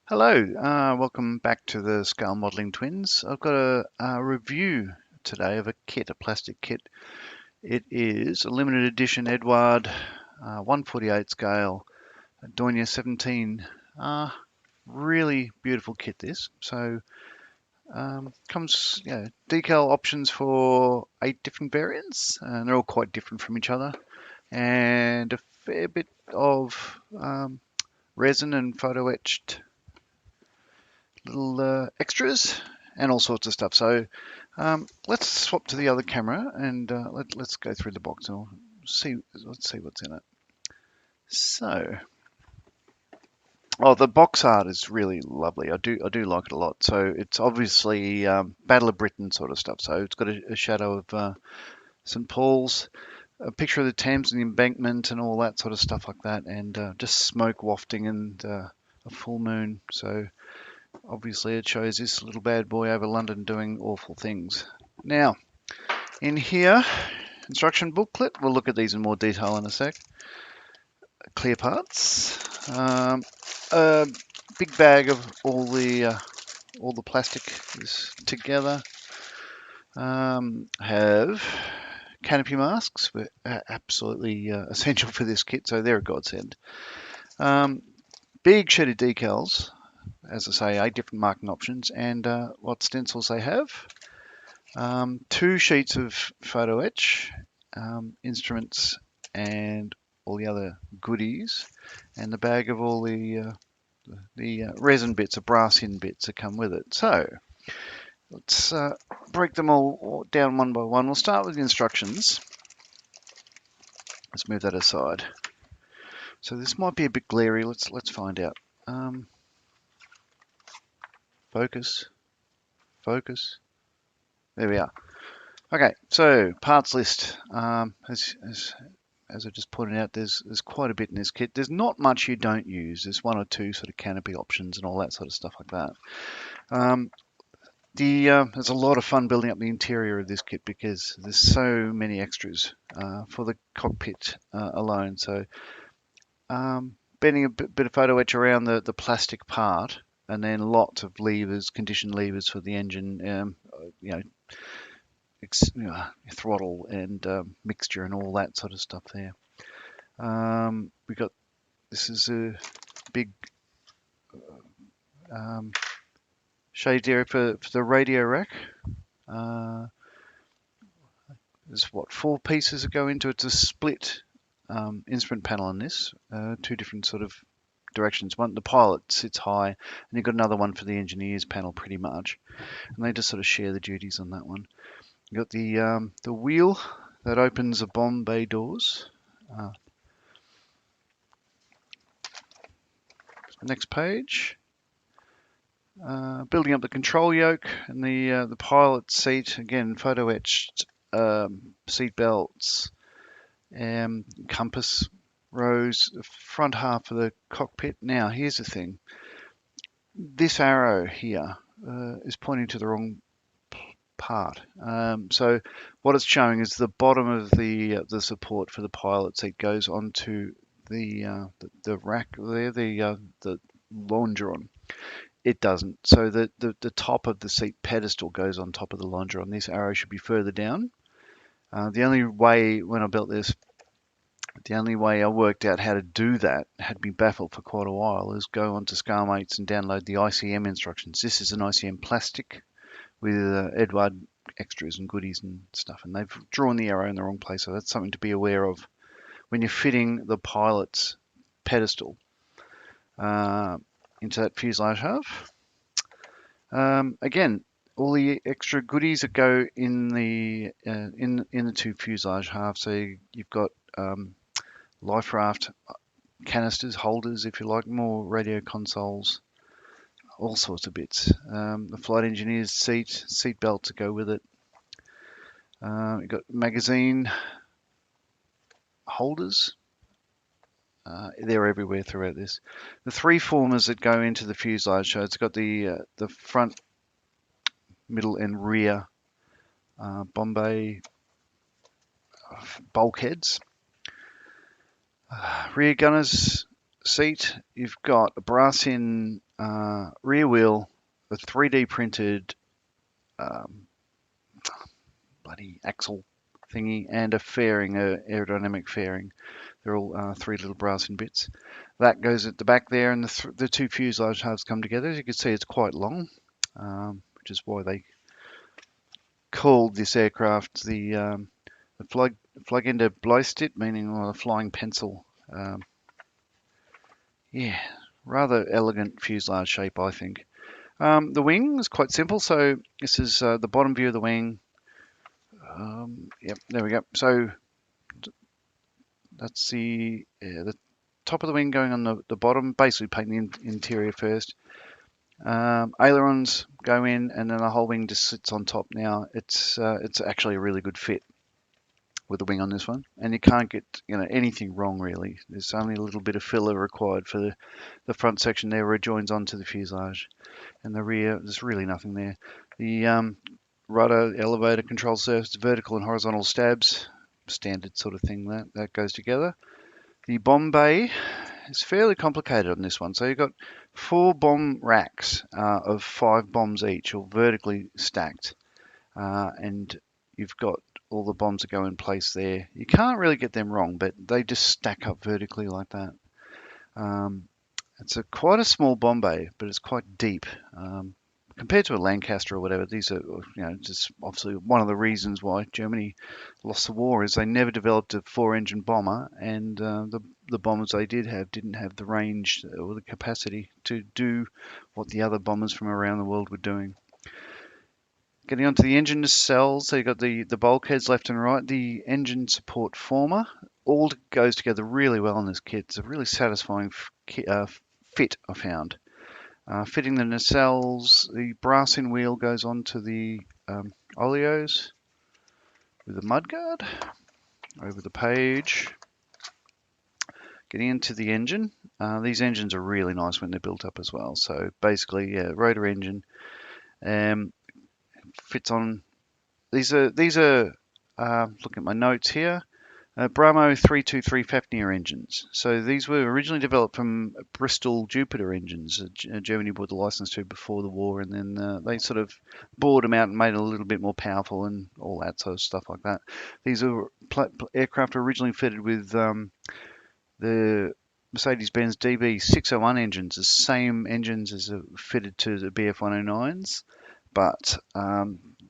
Hello, welcome back to the Scale Modelling Twins. I've got a review today of a kit, a plastic kit. It is a limited edition Eduard 148 scale Dornier 17. Really beautiful kit this. So comes decal options for 8 different variants, and they're all quite different from each other, and a fair bit of resin and photo etched little extras and all sorts of stuff. So let's swap to the other camera and let's go through the box and let's see what's in it. So, the box art is really lovely. I do like it a lot. So it's obviously Battle of Britain sort of stuff. So it's got a shadow of St Paul's, a picture of the Thames and the embankment and all that sort of stuff like that, and just smoke wafting and a full moon. So obviously, it shows this little bad boy over London doing awful things. Now, in here, instruction booklet. We'll look at these in more detail in a sec. Clear parts. A big bag of all the plastic is together. Have canopy masks, absolutely essential for this kit, so they're a godsend. Big sheet of decals, as I say, 8 different marking options, and what stencils they have. 2 sheets of photo etch, instruments, and all the other goodies, and the bag of all the resin bits, the brass in bits that come with it. So let's break them all down one by one. We'll start with the instructions. Let's move that aside. So this might be a bit glary. Let's find out. Focus, focus. There we are. Okay, so parts list. As I just pointed out, there's quite a bit in this kit. There's not much you don't use. There's 1 or 2 sort of canopy options and all that sort of stuff like that. There's a lot of fun building up the interior of this kit because there's so many extras for the cockpit alone. So bending a bit of photo etch around the plastic part, and then lots of levers, conditioned levers for the engine. Throttle and mixture and all that sort of stuff there. We got this is a big shade area for the radio rack. There's 4 pieces that go into it. It's a split instrument panel on this, 2 different sort of directions. One, the pilot sits high, and you've got another one for the engineers panel, pretty much, and they just sort of share the duties on that one. You got the wheel that opens the bomb bay doors. Next page. Building up the control yoke and the pilot seat. Again, photo etched seat belts, compass rose, the front half of the cockpit. Now, here's the thing. This arrow here is pointing to the wrong part. So what it's showing is the bottom of the support for the pilot seat goes onto the rack there, the longeron. It doesn't. So the top of the seat pedestal goes on top of the longeron. This arrow should be further down. The only way, when I built this, the only way I worked out how to do that, had me baffled for quite a while, is go onto ScaleMates and download the ICM instructions. This is an ICM plastic with Eduard extras and goodies and stuff, and they've drawn the arrow in the wrong place, so that's something to be aware of when you're fitting the pilot's pedestal into that fuselage half. Again, all the extra goodies that go in the 2 fuselage halves. So you've got life raft canisters, holders, if you like, more radio consoles, all sorts of bits. The flight engineer's seat belt to go with it. You've got magazine holders. They're everywhere throughout this. The 3 formers that go into the fuselage. So it's got the front, middle, and rear Bombay bulkheads. Rear gunners seat, you've got a brass-in rear wheel, a 3D printed um, bloody axle thingy, and a fairing, a aerodynamic fairing. They're all three little brass-in bits. That goes at the back there, and the two fuselage halves come together. As you can see, it's quite long, which is why they called this aircraft the Flygende Bleistit, meaning the flying pencil. Yeah, rather elegant fuselage shape, I think. The wing is quite simple. So this is the bottom view of the wing. Yep, there we go. So that's the top of the wing going on the bottom, basically painting the interior first. Ailerons go in, and then the whole wing just sits on top. Now it's actually a really good fit with the wing on this one, and you can't get anything wrong really. There's only a little bit of filler required for the front section there where it joins onto the fuselage, and the rear there's really nothing there. The rudder, elevator, control surface, vertical and horizontal stabs, standard sort of thing that goes together. The bomb bay is fairly complicated on this one. So you've got 4 bomb racks of 5 bombs each, all vertically stacked, and you've got all the bombs that go in place there. You can't really get them wrong, but they just stack up vertically like that. It's quite a small bomb bay, but it's quite deep. Compared to a Lancaster or whatever, these are, just obviously one of the reasons why Germany lost the war is they never developed a 4-engine bomber, and the bombers they did have didn't have the range or the capacity to do what the other bombers from around the world were doing. Getting onto the engine nacelles, so you've got the bulkheads left and right, the engine support former, all goes together really well in this kit. It's a really satisfying fit, I found. Fitting the nacelles, the brass-in wheel goes onto the oleos with a mudguard over the page. Getting into the engine, these engines are really nice when they're built up as well. So basically, yeah, rotor engine fits on. These are looking at my notes here. Bramo 323 Fafnir engines. So these were originally developed from Bristol Jupiter engines. Germany bought the license to before the war, and then they sort of bored them out and made it a little bit more powerful and all that sort of stuff like that. These are aircraft originally fitted with the Mercedes-Benz DB601 engines, the same engines as are fitted to the BF109s, but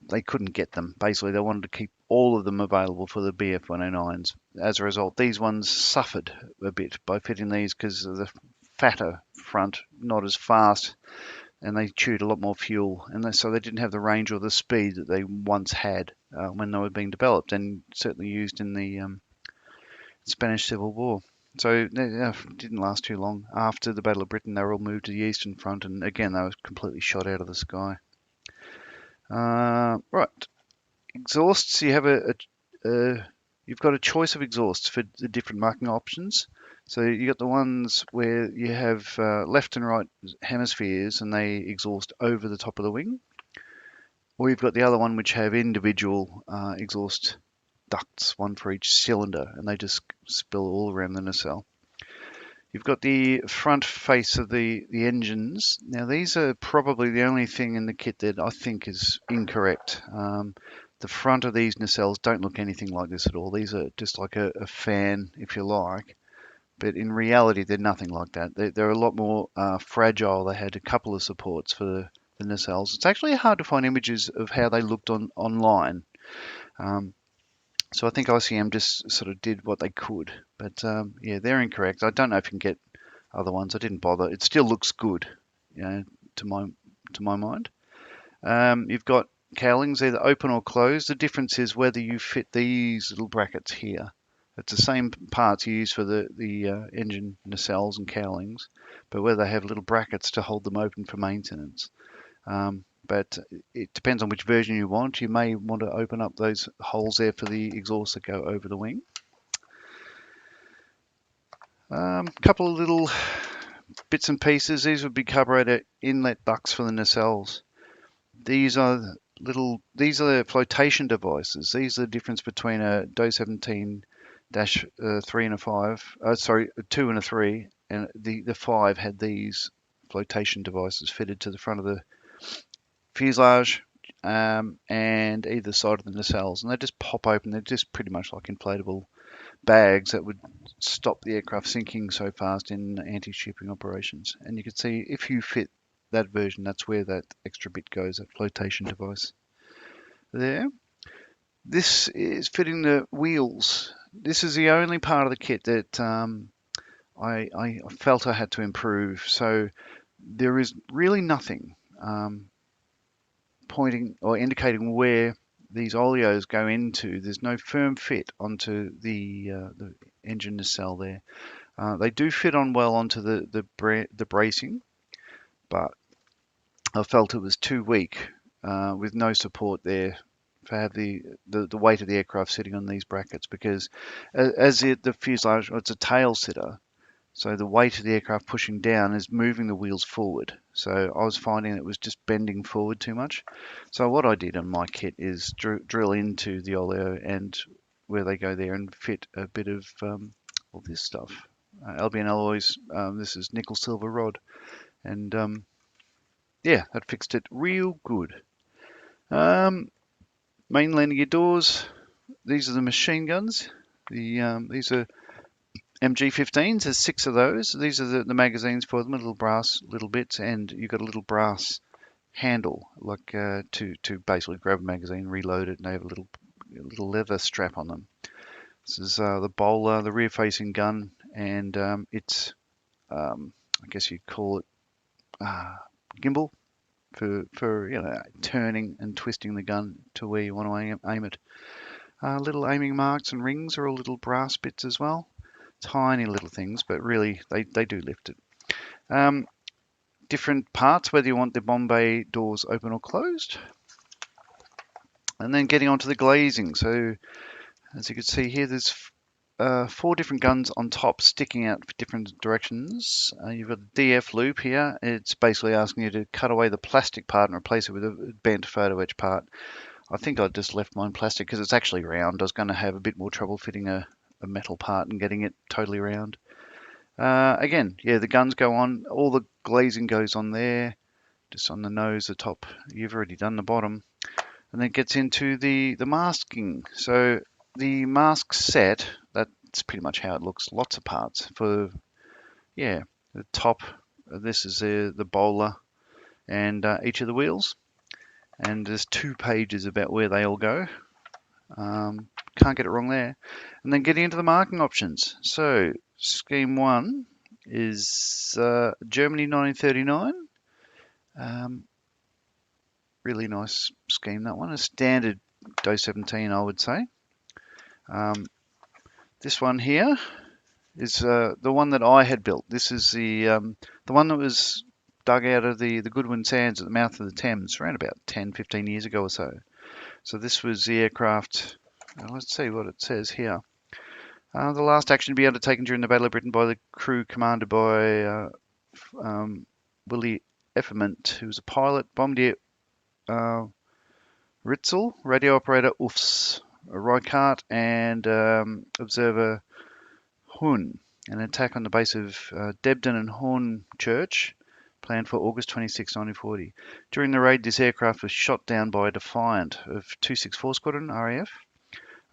they couldn't get them. Basically, they wanted to keep all of them available for the BF109s. As a result, these ones suffered a bit by fitting these because of the fatter front, not as fast, and they chewed a lot more fuel, and so they didn't have the range or the speed that they once had when they were being developed, and certainly used in the Spanish Civil War. So they didn't last too long. After the Battle of Britain, they were all moved to the Eastern Front, and again, they were completely shot out of the sky. Right, exhausts. You have you've got a choice of exhausts for the different marking options. So you got the ones where you have left and right hemispheres, and they exhaust over the top of the wing, or you've got the other one which have individual exhaust ducts, one for each cylinder, and they just spill all around the nacelle. You've got the front face of the engines. Now these are probably the only thing in the kit that I think is incorrect. The front of these nacelles don't look anything like this at all. These are just like a fan, if you like, but in reality they're nothing like that. They're a lot more fragile. They had a couple of supports for the nacelles. It's actually hard to find images of how they looked online. So I think ICM just sort of did what they could, but yeah, they're incorrect. I don't know if you can get other ones. I didn't bother. It still looks good, to my mind. You've got cowlings, either open or closed. The difference is whether you fit these little brackets here. It's the same parts you use for the engine nacelles and cowlings, but where they have little brackets to hold them open for maintenance. But it depends on which version you want. You may want to open up those holes there for the exhaust that go over the wing. Couple of little bits and pieces. These would be carburetor inlet ducts for the nacelles. These are the flotation devices. These are the difference between a DO 17-3 and a 5. A 2 and a 3, and the 5 had these flotation devices fitted to the front of the fuselage and either side of the nacelles, and they just pop open. They're just pretty much like inflatable bags that would stop the aircraft sinking so fast in anti-shipping operations. And you can see if you fit that version, that's where that extra bit goes, that flotation device there. This is fitting the wheels. This is the only part of the kit that I felt I had to improve. So there is really nothing pointing or indicating where these oleos go into. There's no firm fit onto the engine nacelle there. They do fit on well onto the bracing, but I felt it was too weak with no support there for have the weight of the aircraft sitting on these brackets, because as the fuselage, it's a tail sitter, so the weight of the aircraft pushing down is moving the wheels forward. So I was finding it was just bending forward too much. So what I did on my kit is drill into the oleo and where they go there and fit a bit of all this stuff. Albion alloys, this is nickel silver rod, and yeah, that fixed it real good. Main landing gear doors, these are the machine guns. These are MG15s, there's 6 of those. These are the magazines for them, little brass little bits, and you've got a little brass handle, like to basically grab a magazine, reload it, and they have a little leather strap on them. This is the bowler, the rear-facing gun, and it's I guess you'd call it gimbal for turning and twisting the gun to where you want to aim it. Little aiming marks and rings are all little brass bits as well. Tiny little things, but really they do lift it. Different parts, whether you want the bomb bay doors open or closed. And then getting onto the glazing. So as you can see here, there's 4 different guns on top sticking out for different directions. You've got the DF loop here. It's basically asking you to cut away the plastic part and replace it with a bent photo etch part. I think I just left mine plastic because it's actually round. I was going to have a bit more trouble fitting a metal part and getting it totally round. Again, yeah, the guns go on. All the glazing goes on there, just on the nose, the top. You've already done the bottom. And then it gets into the masking. So the mask set, that's pretty much how it looks. Lots of parts for, yeah, the top. This is the bowler and each of the wheels. And there's 2 pages about where they all go. Can't get it wrong there. And then getting into the marking options. So scheme 1 is Germany 1939. Really nice scheme, that one. A standard DO 17, I would say. This one here is the one that I had built. This is the one that was dug out of the Goodwin Sands at the mouth of the Thames around about 10-15 years ago or so. So this was the aircraft. Let's see what it says here. The last action to be undertaken during the Battle of Britain by the crew commanded by Willie Efferment, who was a pilot, bombardier Ritzel, radio operator Ufs, Reichardt, and observer Hun. An attack on the base of Debden and Horn Church, planned for August 26, 1940. During the raid, this aircraft was shot down by a Defiant of 264 Squadron, RAF.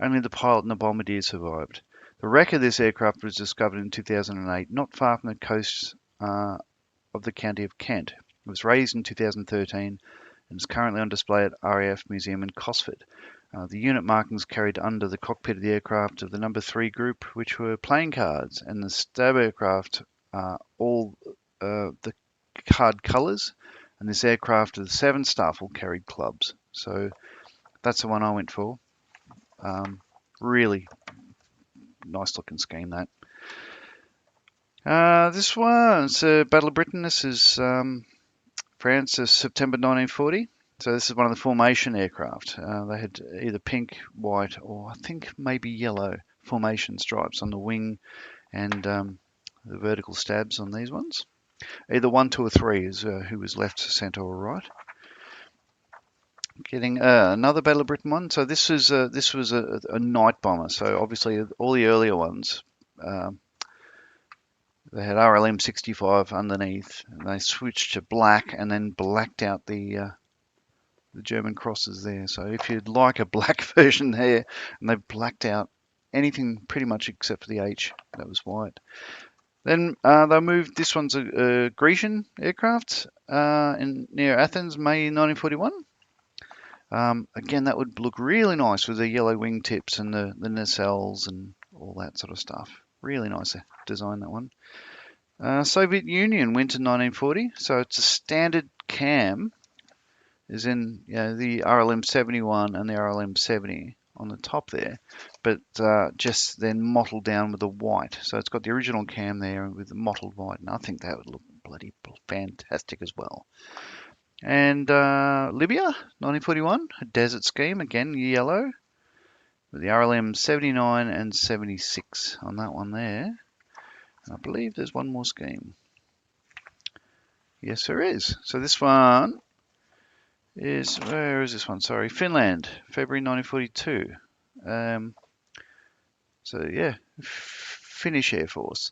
Only the pilot and the bombardier survived. The wreck of this aircraft was discovered in 2008, not far from the coast of the county of Kent. It was raised in 2013 and is currently on display at RAF Museum in Cosford. The unit markings carried under the cockpit of the aircraft of the number 3 group, which were playing cards, and the stab aircraft all the card colours, and this aircraft of the 7 staff all carried clubs. So that's the one I went for. Really nice looking scheme, that. This one's Battle of Britain. This is France, September 1940. So this is one of the formation aircraft. They had either pink, white, or I think maybe yellow formation stripes on the wing and the vertical stabs on these ones. Either 1, 2, or 3 is who was left, centre, or right. Getting another Battle of Britain one. So this was a night bomber. So obviously all the earlier ones, They had RLM 65 underneath, and they switched to black and then blacked out the German crosses there. So if you'd like a black version there, and they've blacked out anything pretty much except for the H that was white. Then they moved. This one's a Grecian aircraft near Athens, May 1941. Again, that would look really nice with the yellow wingtips and the nacelles and all that sort of stuff. Really nice design, that one. Soviet Union, winter 1940. So it's a standard cam, is in the RLM 71 and the RLM 70 on the top there, but just then mottled down with the white. So it's got the original cam there with the mottled white, and I think that would look bloody fantastic as well. And Libya, 1941, a desert scheme, again yellow, with the RLM 79 and 76 on that one there. And I believe there's one more scheme. Yes, there is. So this one is, where is this one? Sorry, Finland, February 1942. So yeah, Finnish Air Force.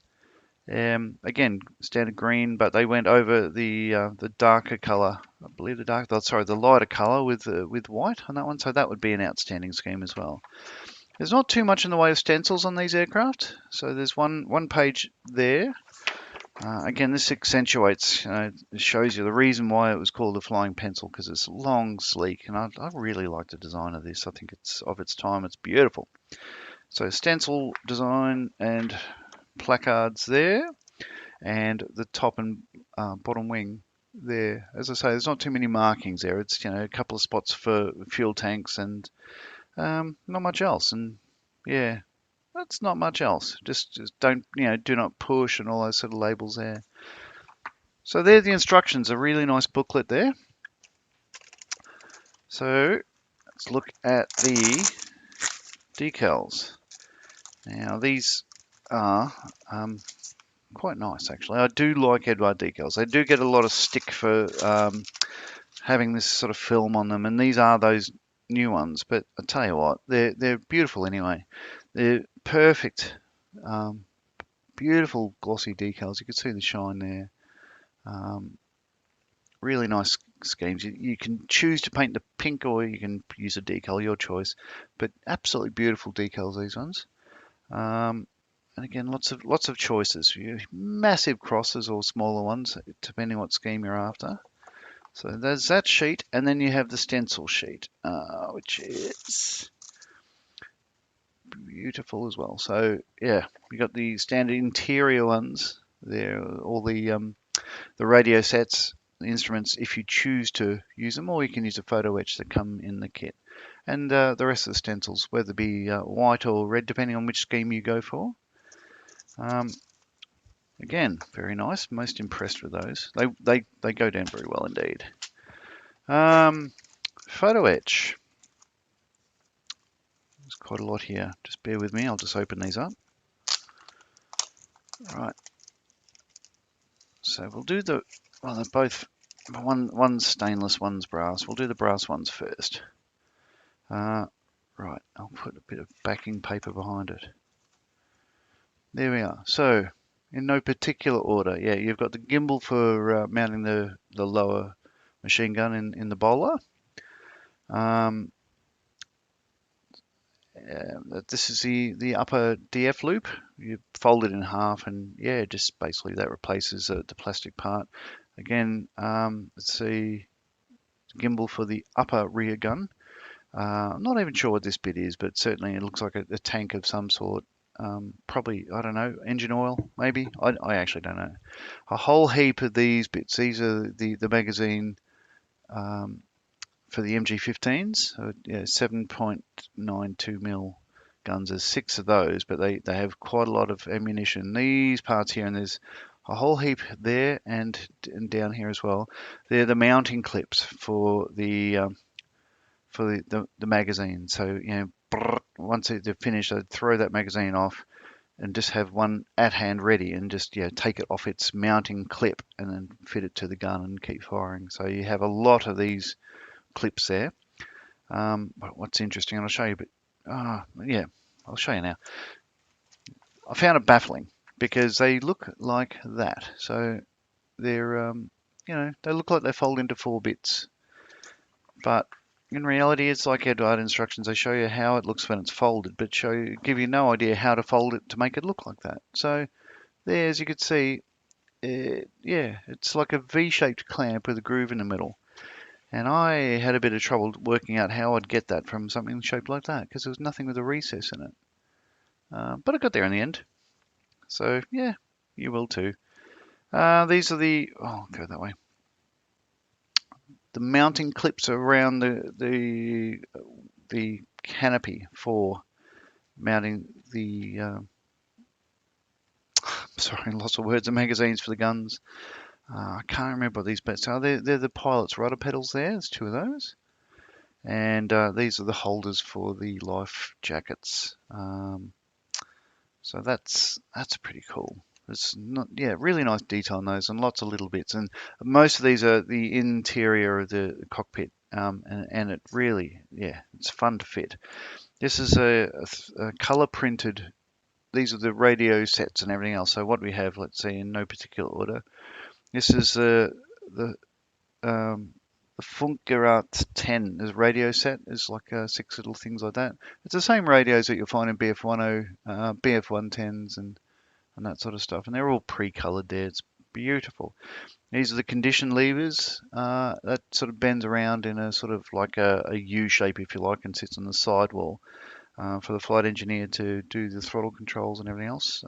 Again, standard green, but they went over the darker colour. I believe the lighter colour with white on that one. So that would be an outstanding scheme as well. There's not too much in the way of stencils on these aircraft. So there's one page there. Again, this accentuates, shows you the reason why it was called a flying pencil, because it's long, sleek, and I really like the design of this. I think it's of its time. It's beautiful. So stencil design and placards there, and the top and bottom wing there. As I say, there's not too many markings there. It's a couple of spots for fuel tanks and not much else. And yeah, that's not much else. Just don't do not push and all those sort of labels there. So there, the instructions. A really nice booklet there. So let's look at the decals. Now these are quite nice, actually. I do like Eduard decals. They do get a lot of stick for having this sort of film on them, and these are those new ones. But I tell you what, they're beautiful anyway. They're perfect, beautiful glossy decals. You can see the shine there. Really nice schemes. You can choose to paint the pink, or you can use a decal, your choice. But absolutely beautiful decals, these ones. And again, lots of choices. Massive crosses or smaller ones, depending what scheme you're after. So there's that sheet, and then you have the stencil sheet, which is beautiful as well. So yeah, you got the standard interior ones there, all the radio sets, the instruments, if you choose to use them, or you can use a photo etch that come in the kit. And the rest of the stencils, whether it be white or red, depending on which scheme you go for. Again, very nice. Most impressed with those. They go down very well indeed. Photo etch. There's quite a lot here. Just bear with me. I'll just open these up. Right. So we'll do they're both, one's stainless, one's brass. We'll do the brass ones first. Right. I'll put a bit of backing paper behind it. There we are. So, in no particular order, yeah, you've got the gimbal for mounting the lower machine gun in the bowler. This is the upper DF loop. You fold it in half, and yeah, just basically that replaces the plastic part. Again, let's see, gimbal for the upper rear gun. I'm not even sure what this bit is, but certainly it looks like a tank of some sort. Probably, I don't know, engine oil, maybe. I actually don't know. A whole heap of these bits. These are the magazine for the MG15s. So, yeah, 7.92 mil guns. There's 6 of those, but they have quite a lot of ammunition. These parts here, and there's a whole heap there and down here as well. They're the mounting clips for the magazine. So once they're finished, they throw that magazine off and just have one at hand ready, and just take it off its mounting clip and then fit it to the gun and keep firing. So you have a lot of these clips there. But what's interesting, and I'll show you, but yeah, I'll show you now. I found it baffling. because they look like that. So they're, they look like they fold into 4 bits, but in reality, it's like Eduard instructions. They show you how it looks when it's folded, but give you no idea how to fold it to make it look like that. So there, as you can see, yeah, it's like a V-shaped clamp with a groove in the middle. And I had a bit of trouble working out how I'd get that from something shaped like that because there was nothing with a recess in it. But I got there in the end. So yeah, you will too. These are go that way. The mounting clips around the canopy for mounting the sorry, lots of words and magazines for the guns. I can't remember what these bits are. They're the pilot's rudder pedals there. There's 2 of those. And these are the holders for the life jackets. So that's pretty cool. It's not, yeah, really nice detail on those and lots of little bits. And most of these are the interior of the cockpit. And it really, yeah, it's fun to fit. This is a color printed. These are the radio sets and everything else. So what we have, let's see, in no particular order. This is the um, the Funkgerät 10 is radio set. Is like 6 little things like that. It's the same radios that you'll find in BF110s and that sort of stuff. And they're all pre-colored there. It's beautiful. These are the condition levers. That sort of bends around in a sort of like a U shape, if you like, and sits on the sidewall for the flight engineer to do the throttle controls and everything else.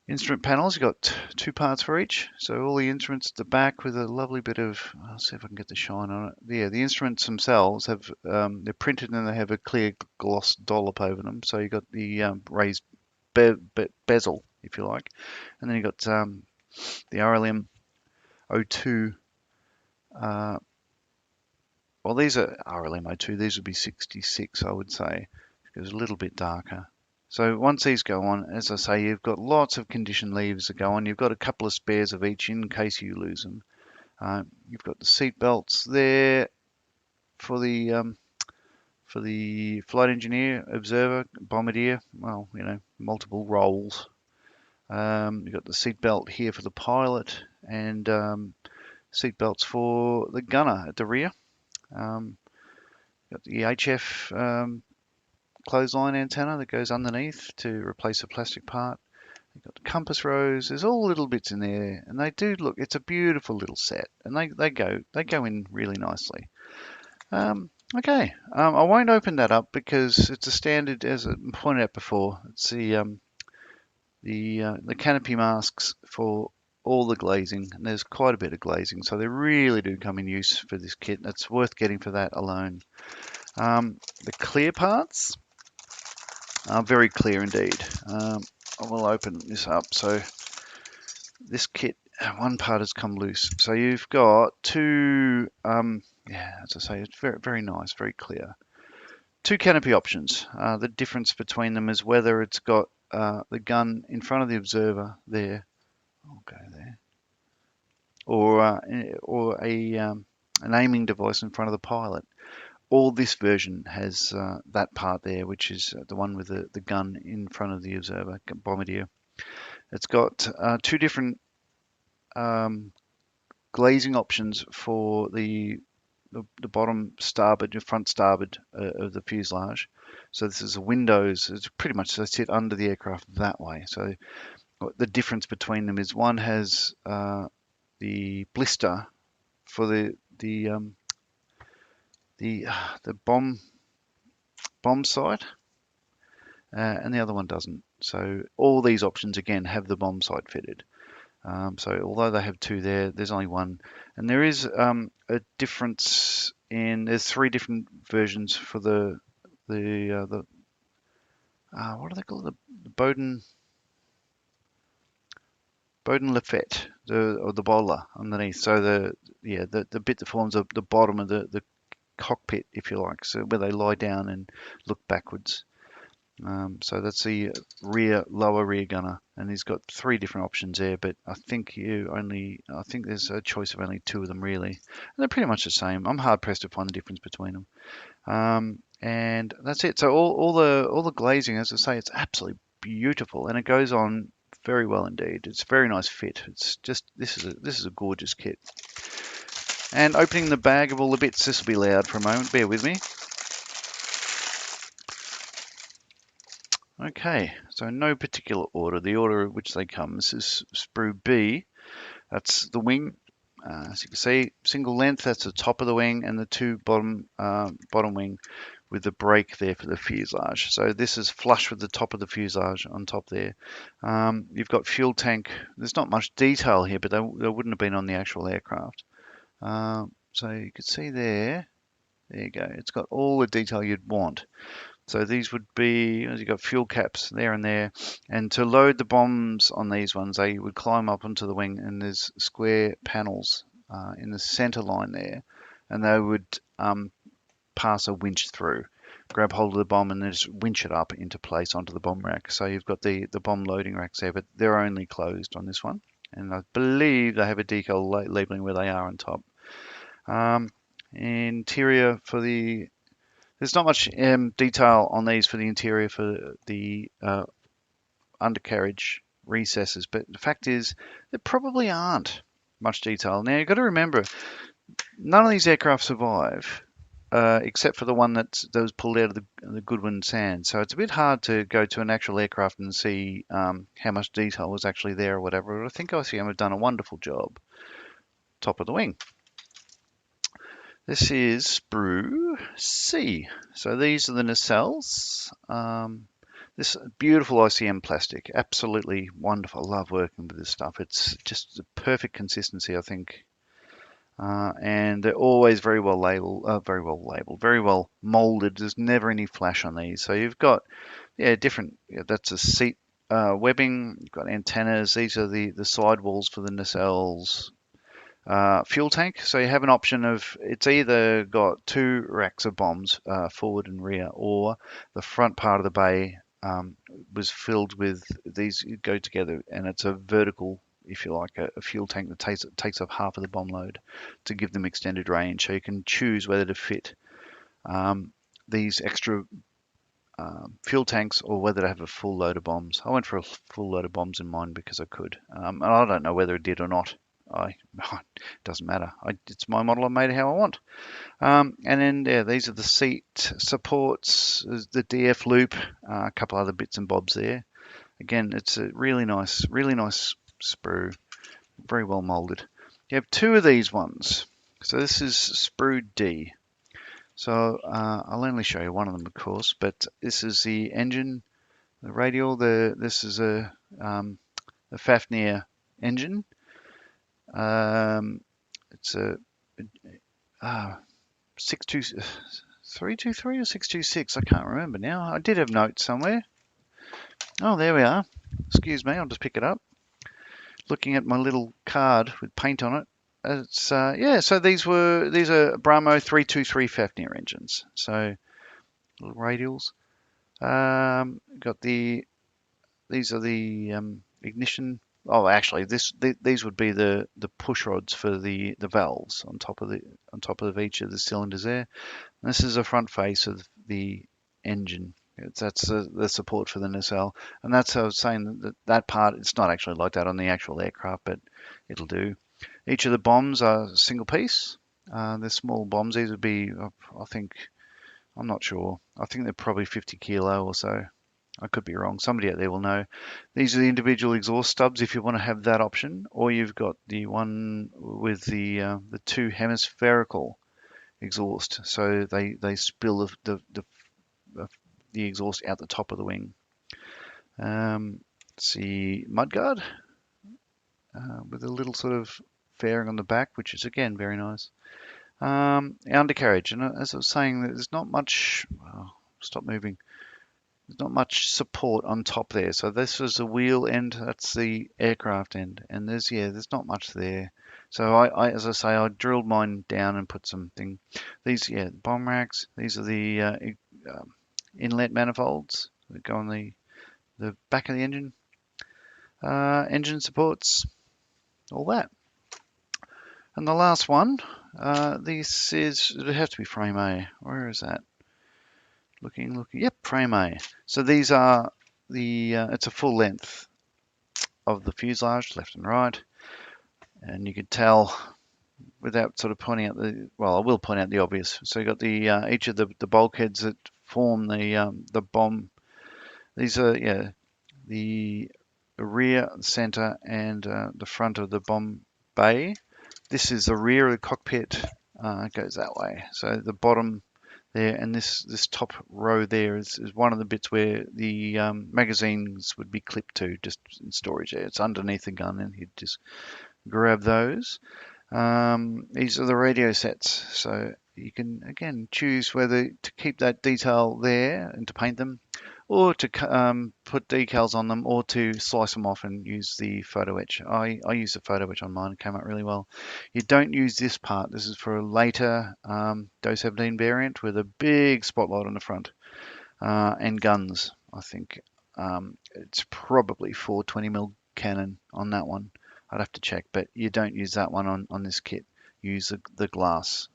Instrument panels, you've got 2 parts for each. So all the instruments at the back with a lovely bit of, I'll see if I can get the shine on it. Yeah, the instruments themselves have, they're printed and they have a clear gloss dollop over them. So you've got the raised bezel, if you like. And then you've got the RLM 02. Well, these are RLM 02. These would be 66, I would say. It's a little bit darker. So once these go on, as I say, you've got lots of condition levers that go on. You've got a couple of spares of each in case you lose them. You've got the seat belts there for the flight engineer, observer, bombardier. Well, multiple roles. You've got the seat belt here for the pilot and seat belts for the gunner at the rear. Got the HF clothesline antenna that goes underneath to replace a plastic part. You've got the compass rose. There's all little bits in there, and they do look. It's a beautiful little set, and they go in really nicely. Okay, I won't open that up because it's a standard, as I pointed out before. It's the canopy masks for all the glazing, and there's quite a bit of glazing, so they really do come in use for this kit. It's worth getting for that alone. The clear parts are very clear indeed. I will open this up. So this kit, one part has come loose. So you've got 2, yeah, as I say, it's very, very nice, very clear. 2 canopy options. The difference between them is whether it's got the gun in front of the observer there. I'll go there. Or an aiming device in front of the pilot. All this version has that part there, which is the one with the gun in front of the observer, bombardier. It's got 2 different glazing options for the bottom starboard, your front starboard of the fuselage. So this is a windows. It's pretty much they sit under the aircraft that way. So the difference between them is one has the blister for the bomb sight, and the other one doesn't. So all these options again have the bomb sight fitted. So although they have 2 there, there's only one, and there is a difference in. There's 3 different versions for the what do they call it? The Bowden Lafette, or the bowler underneath. So the bit that forms the bottom of the cockpit, if you like, so where they lie down and look backwards. So that's the lower rear gunner, and he's got 3 different options there. But I think there's a choice of only 2 of them really, and they're pretty much the same. I'm hard pressed to find the difference between them. And that's it. So all the glazing, as I say, it's absolutely beautiful, and it goes on very well indeed. It's a very nice fit. It's just this is a gorgeous kit. And opening the bag of all the bits, this will be loud for a moment. Bear with me. Okay, so no particular order. The order in which they come. This is sprue B. That's the wing. As you can see, single length. That's the top of the wing, and the two bottom wing with the break there for the fuselage. So this is flush with the top of the fuselage on top there. You've got fuel tank. There's not much detail here, but they wouldn't have been on the actual aircraft. So you can see there. There you go. It's got all the detail you'd want. So these would be, you've got fuel caps there and there. And to load the bombs on these ones, they would climb up onto the wing, and there's square panels in the center line there. And they would pass a winch through, grab hold of the bomb, and then just winch it up into place onto the bomb rack. So you've got the bomb loading racks there, but they're only closed on this one. And I believe they have a decal labeling where they are on top. Interior for the... There's not much detail on these for the interior for the undercarriage recesses, but the fact is there probably aren't much detail. Now you've got to remember, none of these aircraft survive except for the one that was pulled out of the Goodwin Sand. So it's a bit hard to go to an actual aircraft and see how much detail was actually there or whatever. But I think ICM have done a wonderful job. Top of the wing. This is sprue C. So these are the nacelles. This beautiful ICM plastic, absolutely wonderful. I love working with this stuff. It's just the perfect consistency, I think. And they're always very well labeled, very well molded. There's never any flash on these. So you've got, different. That's a seat webbing. You've got antennas. These are the sidewalls for the nacelles. Fuel tank, so you have an option of, it's either got two racks of bombs forward and rear, or the front part of the bay was filled with these go together, and it's a vertical, if you like, a fuel tank that takes up half of the bomb load to give them extended range. So you can choose whether to fit these extra fuel tanks or whether to have a full load of bombs. I went for a full load of bombs in mine because I could, and I don't know whether it did or not. It doesn't matter. It's my model. I made it how I want. And then these are the seat supports, the DF loop, a couple other bits and bobs there. Again, it's a really nice sprue, very well molded. You have two of these ones. So this is sprue D. So I'll only show you one of them, of course, but this is the engine, the radial. This is a Fafnir engine. It's a 323 or 626. I can't remember now. I did have notes somewhere. Oh, there we are. Excuse me, I'll just pick it up. Looking at my little card with paint on it. It's So these are Bramo 323 Fafnir engines. So little radials. These are the ignition. Oh, actually, these would be the push rods for the valves on top of each of the cylinders there. And this is the front face of the engine. That's the support for the nacelle, and that's how I was saying that part. It's not actually like that on the actual aircraft, but it'll do. Each of the bombs are a single piece. They're small bombs. These would be, I think, I'm not sure. I think they're probably 50 kilo or so. I could be wrong. Somebody out there will know. These are the individual exhaust stubs if you want to have that option, or you've got the one with the two hemispherical exhaust, so they spill the exhaust out the top of the wing. Let's see, mudguard with a little sort of fairing on the back, which is again very nice. Undercarriage, and as I was saying, there's not much. Stop moving. There's not much support on top there. So this is the wheel end, that's the aircraft end, and there's not much there. So as I say, I drilled mine down and put something. These bomb racks. These are the inlet manifolds that go on the back of the engine. Engine supports, all that. And the last one, it has to be frame A. Where is that? Looking. Yep, frame A. So these are it's a full length of the fuselage, left and right, and you can tell without sort of pointing out well, I will point out the obvious. So you got the each of the bulkheads that form the bomb. These are the rear, center, and the front of the bomb bay. This is the rear of the cockpit. It goes that way. So the bottom there, and this top row there is one of the bits where the magazines would be clipped to, just in storage there. It's underneath the gun, and you'd just grab those. These are the radio sets, so you can again choose whether to keep that detail there and to paint them, or to put decals on them, or to slice them off and use the photo etch. I use the photo etch on mine, it came out really well. You don't use this part. This is for a later DOE 17 variant with a big spotlight on the front and guns. I think it's probably 420mm cannon on that one. I'd have to check, but you don't use that one on this kit. Use the glass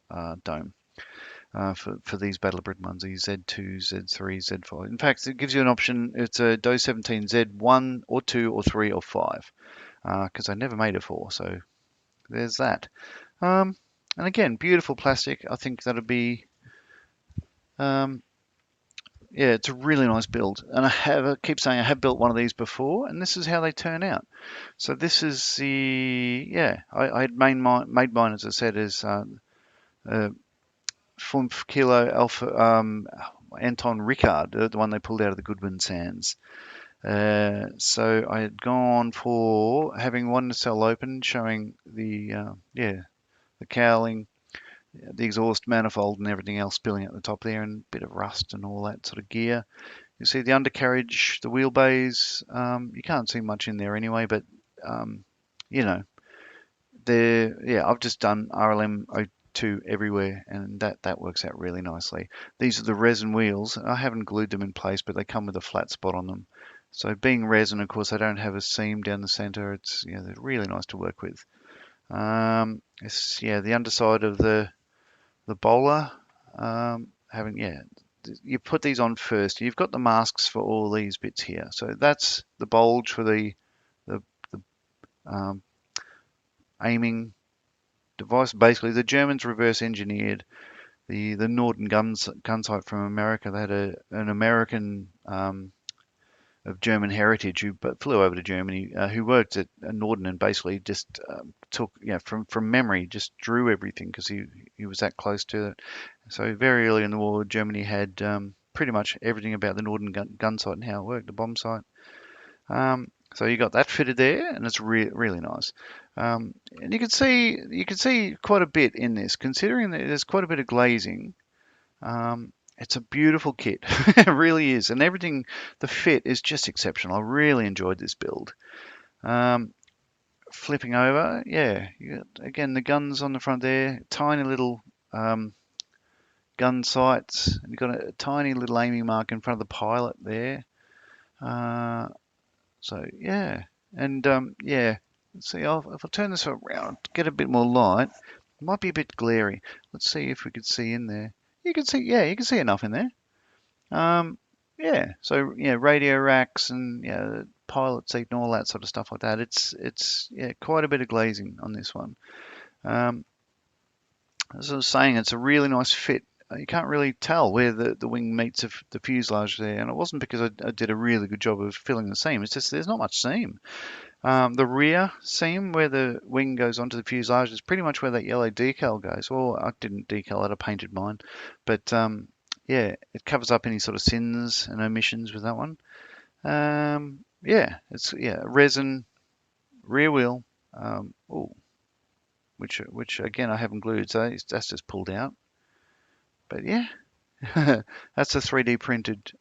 dome. For these Battle of Britain ones, the Z2, Z3, Z5. In fact, it gives you an option. It's a DOE 17 Z1 or 2 or 3 or 5, because I never made a 4, so there's that. And again, beautiful plastic. I think that'll be, yeah, it's a really nice build. And I keep saying I have built one of these before, and this is how they turn out. So this is I had made mine, as I said, as 5 Kilo Alpha Anton Ricard, the one they pulled out of the Goodwin Sands. So I had gone for having one nacelle open, showing the cowling, the exhaust manifold, and everything else spilling at the top there, and a bit of rust and all that sort of gear. You see the undercarriage, the wheel bays. You can't see much in there anyway, but you know, I've just done RLM 02 everywhere, and that works out really nicely. These are the resin wheels. I haven't glued them in place, but they come with a flat spot on them. So being resin, of course, they don't have a seam down the center. It's they're really nice to work with. The underside of the bowler, you put these on first. You've got the masks for all these bits here. So that's the bulge for the aiming device. Basically, the Germans reverse engineered the Norden gun sight from America. They had an American of German heritage who flew over to Germany, who worked at Norden, and basically just took, from memory, just drew everything because he was that close to it. So very early in the war, Germany had pretty much everything about the Norden gun sight and how it worked, the bomb sight. So you got that fitted there, and it's really nice. And you can see quite a bit in this, considering that there's quite a bit of glazing. It's a beautiful kit, it really is, and everything, the fit is just exceptional. I really enjoyed this build. Flipping over, you got, again, the guns on the front there, tiny little gun sights, and you've got a tiny little aiming mark in front of the pilot there. So yeah, and let's see, if I turn this around to get a bit more light, it might be a bit glary. Let's see if we could see in there. You can see enough in there. So radio racks and pilot seat and all that sort of stuff like that. It's quite a bit of glazing on this one. As I was saying, it's a really nice fit. You can't really tell where the wing meets the fuselage there, and it wasn't because I did a really good job of filling the seam. It's just there's not much seam. The rear seam where the wing goes onto the fuselage is pretty much where that yellow decal goes. Well, I didn't decal it, I painted mine. But it covers up any sort of sins and omissions with that one. It's resin rear wheel, which again I haven't glued, so that's just pulled out. But yeah, that's a 3D printed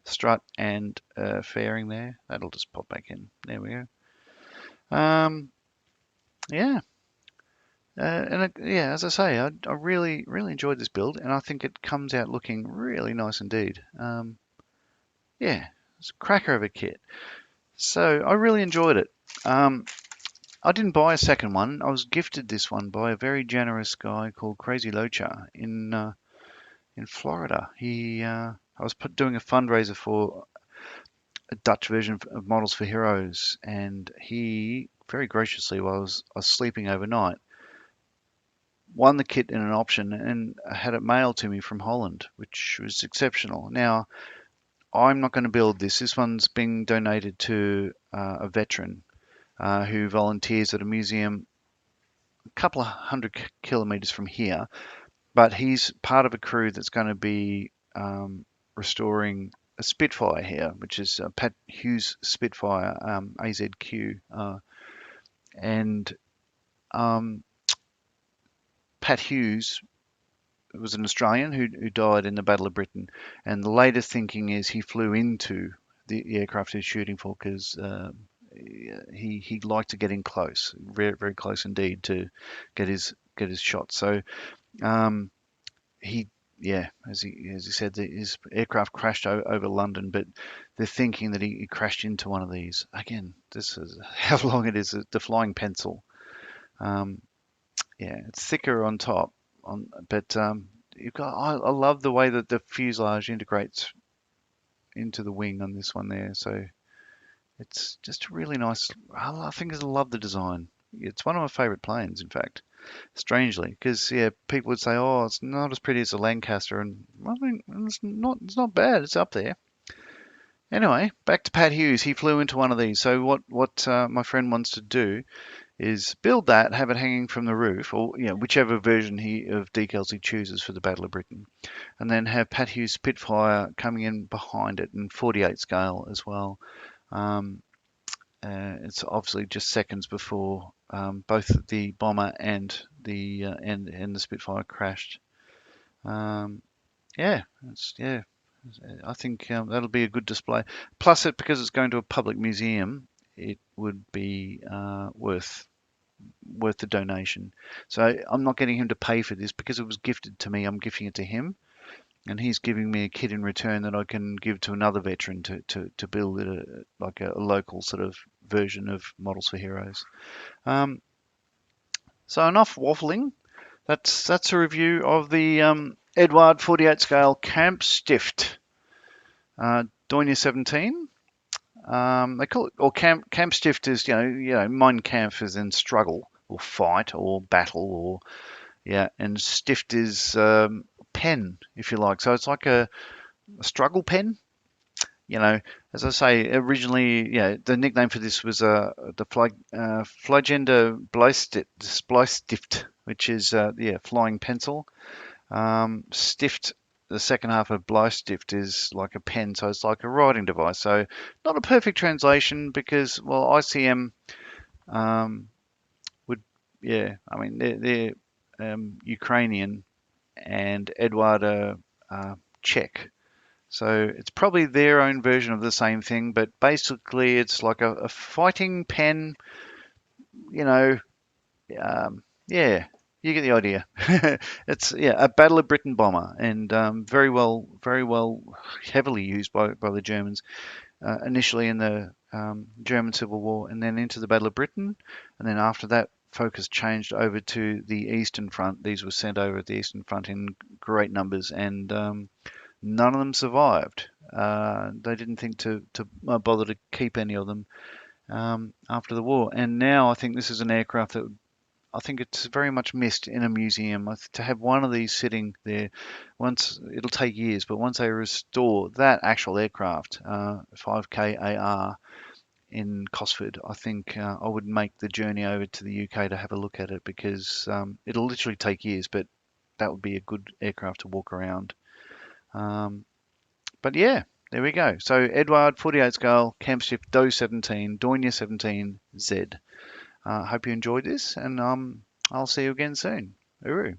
strut and fairing there. That'll just pop back in. There we go. As I say, I really enjoyed this build, and I think it comes out looking really nice indeed. It's a cracker of a kit. So I really enjoyed it. I didn't buy a second one. I was gifted this one by a very generous guy called Crazy Locha in Florida. I was doing a fundraiser for a Dutch version of Models for Heroes, and he very graciously, while I was sleeping overnight, won the kit in an option and had it mailed to me from Holland, which was exceptional. Now, I'm not going to build this. This one's being donated to a veteran who volunteers at a museum a couple of hundred kilometers from here, but he's part of a crew that's going to be restoring a Spitfire here, which is Pat Hughes Spitfire AZQ, and um, Pat Hughes was an Australian who died in the Battle of Britain, and the latest thinking is he flew into the aircraft he's shooting for because he liked to get in close, very very close indeed, to get his shot. So um, he yeah, as he said, his aircraft crashed over London, but they're thinking that he crashed into one of these. Again, this is how long it is. The flying pencil. Um, yeah, it's thicker on top, but you've got. I love the way that the fuselage integrates into the wing on this one there. So it's just really nice. I think I love the design. It's one of my favourite planes, in fact. Strangely, because yeah, people would say, "Oh, it's not as pretty as a Lancaster," and I mean, it's not. It's not bad. It's up there. Anyway, back to Pat Hughes. He flew into one of these. So what my friend wants to do is build that, have it hanging from the roof, or whichever version of decals he chooses for the Battle of Britain, and then have Pat Hughes Spitfire coming in behind it in 48 scale as well. Um, it's obviously just seconds before both the bomber and the Spitfire crashed. Um, yeah. I think that'll be a good display. Plus, because it's going to a public museum, it would be worth the donation. So I'm not getting him to pay for this because it was gifted to me. I'm gifting it to him, and he's giving me a kit in return that I can give to another veteran to build like a local sort of version of Models for Heroes. Um, so enough waffling. That's a review of the Eduard 48 scale Camp Stift Dornier 17. They call it, or Camp Stift is Mein Kampf is in struggle or fight or battle or and Stift is pen, if you like. So it's like a struggle pen. As I say, originally, the nickname for this was the Fliegender Bleistift, which is flying pencil. Stift, the second half of Bleistift is like a pen, so it's like a writing device. So not a perfect translation because, well, ICM would, I mean, they're Ukrainian and Eduard Czech. So it's probably their own version of the same thing, but basically it's like a fighting pen, you know, yeah, you get the idea. It's a Battle of Britain bomber, and very well, heavily used by the Germans initially in the German Civil War, and then into the Battle of Britain, and then after that, focus changed over to the Eastern Front. These were sent over at the Eastern Front in great numbers, and none of them survived. They didn't think to bother to keep any of them after the war, and now I think this is an aircraft that I think it's very much missed in a museum. To have one of these sitting there, once it'll take years, but once they restore that actual aircraft, 5K AR in Cosford, I think I would make the journey over to the UK to have a look at it because it'll literally take years, but that would be a good aircraft to walk around. But yeah, there we go. So Eduard 48 scale, Camp Stift DOE 17, Dornier 17Z. Hope you enjoyed this, and I'll see you again soon. Uru.